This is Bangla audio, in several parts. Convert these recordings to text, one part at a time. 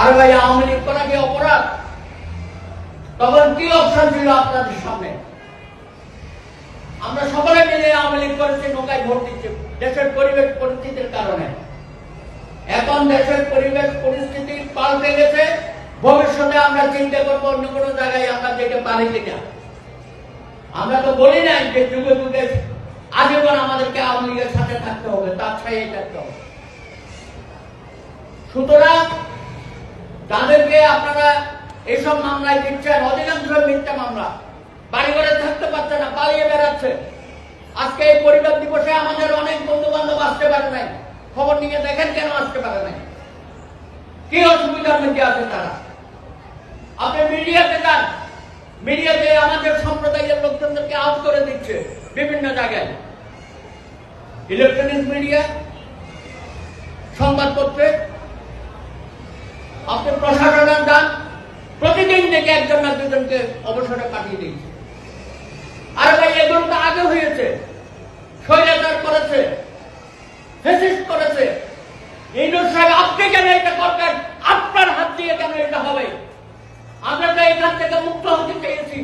আর ভাই আওয়ামী লীগ করা কি অপরাধ? তখন কি অপশন ছিল আপনাদের সামনে? আমরা সকলে মিলে আওয়ামী লীগ করেছি, নৌকায় ভোট দিচ্ছি দেশের পরিবেশ পরিস্থিতির কারণে। এখন দেশের পরিবেশ পরিস্থিতি পাল্টে গেছে। ভবিষ্যতে আমরা চিন্তা করবো অন্য কোনো জায়গায় আমরা যেতে পারি কিনা। আমরা তো বলি নাই যে যুগে যুগে আজীবন আমাদেরকে আওয়ামী লীগের সাথে থাকতে হবে, তার ছায়ে থাকতে হবে। সুতরাং তাদেরকে আপনারা এইসব মামলায় দিচ্ছেন, অধিকাংশ মিথ্যা মামলা। বাড়ি ঘরে থাকতে পারছে না, পালিয়ে বেড়াচ্ছে। আজকে এই পরিবার দিবসে আমাদের অনেক বন্ধু বান্ধব আসতে পারে নাই। খবর নিয়ে দেখেন কেন আসতে পারে নাই, কি অসুবিধার মধ্যে আছে তারা। আপনি মিডিয়াতে যান, মিডিয়াতে আমাদের সম্প্রদায়ের লোকজনদেরকে আউট করে দিচ্ছে বিভিন্ন জায়গায়, ইলেকট্রনিক মিডিয়া, সংবাদপত্রে। আপনি প্রশাসনের যান, প্রতিদিন থেকে একজন না দুজনকে অবসরে পাঠিয়ে দিচ্ছে। আর ভাই এগুলো তো আগে হয়েছে, স্বৈরাচার করেছে, ফ্যাসিস্ট করেছে। ইউনূস সাহেব আপনি কেন এটা করবেন? আপনার হাত দিয়ে কেন এটা হবে? আমরা তো এখান থেকে মুক্ত হতে চেয়েছি।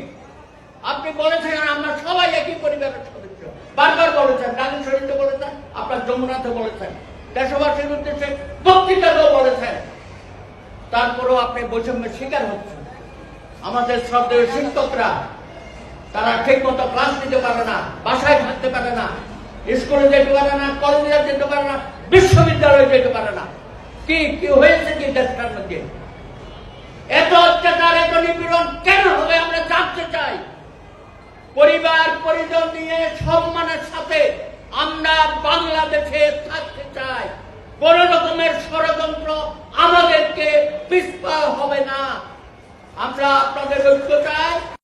আপনি বলেছেন আমরা সবাই একই পরিবারের সদস্য, বারবার বলেছেন, ডালিম শরীফে বলেছেন, আপনার যমুনাতে বলেছেন, দেশবাসীর উদ্দেশ্যে বক্তৃতাতেও বলেছেন। তারপরেও আপনি বৈষম্যের শিকার হচ্ছেন। আমাদের শ্রদ্ধেয় শিক্ষকরা তারা ঠিক মতো ক্লাস নিতে পারে না, বাসায় থাকতে পারে না, স্কুলে যেতে পারে না, কলেজে যেতে পারে না, বিশ্ববিদ্যালয়ে যেতে পারে না। কি কি হয়েছে কি দেশটার মধ্যে? এত অত্যাচার, এত নিপীড়ন কেন হবে আমরা জানতে চাই। পরিবার পরিজন নিয়ে সম্মানের সাথে আমরা বাংলাদেশে থাকতে চাই। কোন রকমের ষড়যন্ত্র আমাদেরকে পিছপা হবে না। আমরা আপনাদের ঐক্য চাই।